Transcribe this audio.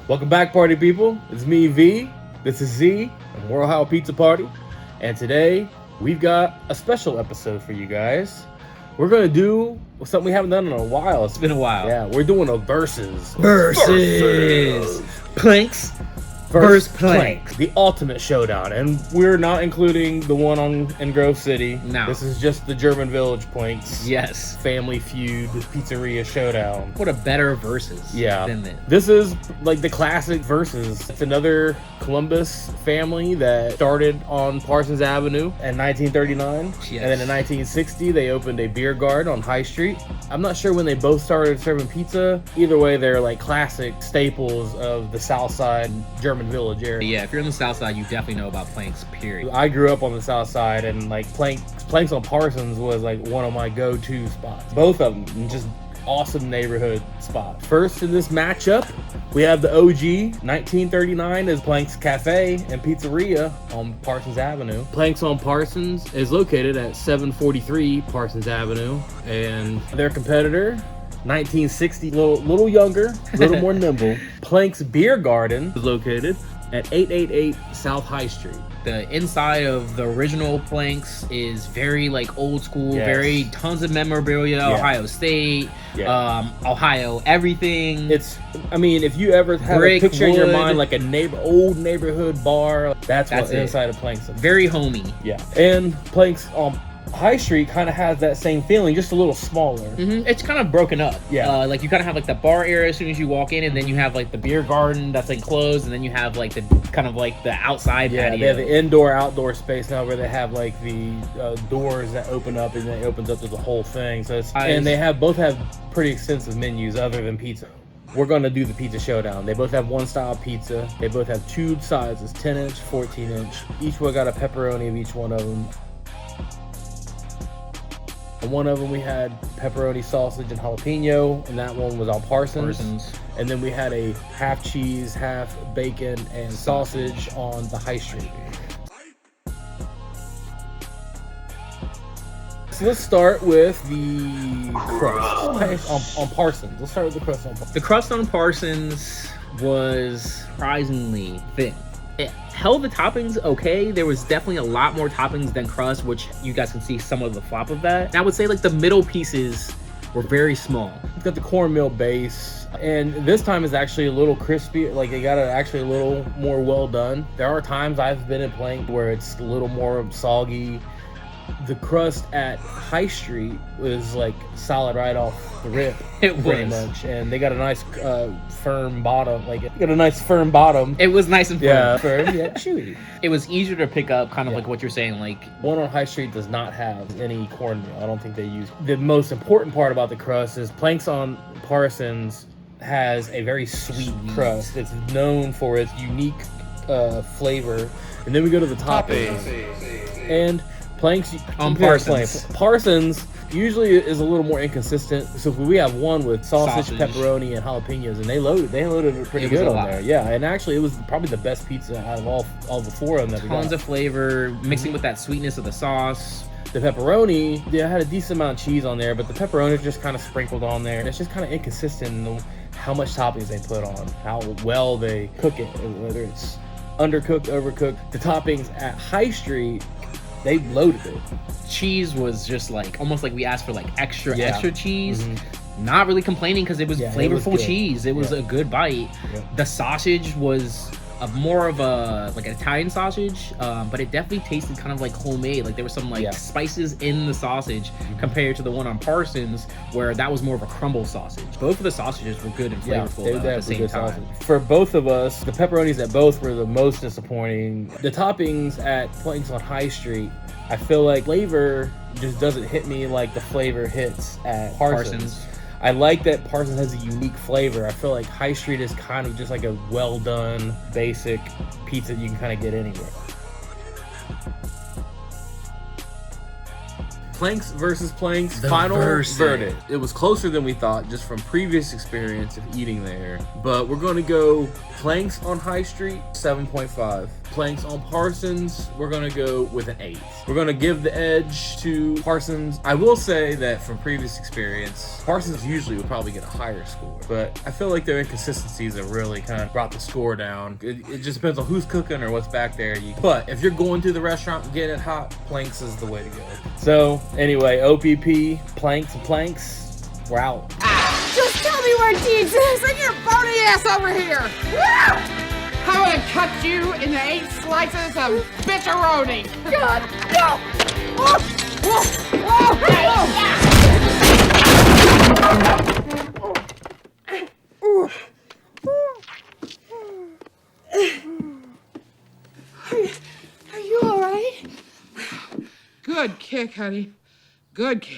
Welcome back, party people. It's me, V. This is Z, and we're Ohio Pizza Party. And today, we've got a special episode for you guys. We're going to do something we haven't done in a while. It's been a while. Yeah, we're doing a versus. Planks versus Plank. The ultimate showdown. And we're not including the one in Grove City. No. This is just the German Village Planks. Yes. Family Feud Pizzeria Showdown. What a better versus than this. This is like the classic versus. It's another Columbus family that started on Parsons Avenue in 1939. Yes. And then in 1960, they opened a beer garden on High Street. I'm not sure when they both started serving pizza. Either way, they're like classic staples of the South Side German Village area. Yeah, if you're on the South Side, you definitely know about Planks, period. I grew up on the South Side, and like Planks on Parsons was like one of my go-to spots. Both of them, just awesome neighborhood spots. First in this matchup, we have the OG 1939 is Planks Cafe and Pizzeria on Parsons Avenue. Planks on Parsons is located at 743 Parsons Avenue, and their competitor 1960, little younger, a little more nimble. Planks Beer Garden is located at 888 South High Street. The inside of the original Planks is very like old school, Yes. very tons of memorabilia, Yeah. Ohio State, Yeah. Ohio everything. If you ever have Brick, a picture in your wood. mind like old neighborhood bar, that's what it. inside of Planks is. Very homey. Yeah. And Planks on High Street kind of has that same feeling, just a little smaller. It's kind of broken up. Yeah. Like you kind of have like the bar area as soon as you walk in, and then you have like the beer garden that's enclosed, and then you have like the kind of like the outside Yeah, patio. they have the indoor-outdoor space now where they have like the doors that open up, and then it opens up to the whole thing. So and they both have pretty extensive menus other than pizza. We're going to do the pizza showdown. They both have one style pizza. They both have two sizes, 10-inch, 14-inch. Each one got a pepperoni of each one of them. And one of them we had pepperoni, sausage, and jalapeno, and that one was on Parsons. And then we had a half cheese, half bacon, and sausage on the High Street. So let's start with the crust on Parsons. Let's start with the crust on Parsons. The crust on Parsons was surprisingly thin. It held the toppings okay. There was definitely a lot more toppings than crust, which you guys can see some of the flop of that. And I would say like the middle pieces were very small. It's got the cornmeal base, and this time is actually a little crispy. Like it got actually a little more well done. There are times I've been in Plank where it's a little more soggy. The crust at High Street was like solid right off the rip. It pretty was. much, and they got a nice firm bottom. Got a nice firm bottom. It was nice and firm. Yeah, firm. Yeah, chewy. It was easier to pick up, kind of like what you're saying. Like One on High Street does not have any cornmeal. I don't think they use. The most important part about the crust is Planks on Parsons has a very sweet crust. It's known for its unique flavor. And then we go to the toppings. And Planks on Parsons. Parsons usually is a little more inconsistent. So we have one with sausage, pepperoni, and jalapenos, and they loaded it pretty good on there. Yeah, and actually it was probably the best pizza out of all the four of them that we got. Tons of flavor, mixing with that sweetness of the sauce. The pepperoni, had a decent amount of cheese on there, but the pepperoni is just kind of sprinkled on there. It's just kind of inconsistent in how much toppings they put on, how well they cook it, whether it's undercooked, overcooked. The toppings at High Street, they loaded it. Cheese was just like almost like we asked for like extra cheese. Mm-hmm. Not really complaining because it was flavorful cheese. It was a good bite. Yeah. The sausage was more of a like an Italian sausage, but it definitely tasted kind of like homemade. Like there was some like spices in the sausage compared to the one on Parsons, where that was more of a crumble sausage. Both of the sausages were good and flavorful at the same time. For both of us, the pepperonis at both were the most disappointing. The toppings at Planks on High Street, I feel like flavor just doesn't hit me like the flavor hits at Parsons. I like that Parsons has a unique flavor. I feel like High Street is kind of just like a well-done, basic pizza you can kind of get anywhere. Planks versus Planks, The final versus. verdict. It was closer than we thought, just from previous experience of eating there. But we're gonna go Planks on High Street, 7.5. Planks on Parsons, we're gonna go with an 8. We're gonna give the edge to Parsons. I will say that from previous experience, Parsons usually would probably get a higher score, but I feel like their inconsistencies have really kind of brought the score down. It just depends on who's cooking or what's back there. But if you're going to the restaurant and getting it hot, Planks is the way to go. So anyway, OPP, Planks and Planks, we're out. Just tell me where Deeds is and your bony ass over here! I'm gonna cut you into 8 slices of bitcheroni! God, no! Oh, whoa, whoa, Are you all right? Good kick, honey. Good kick.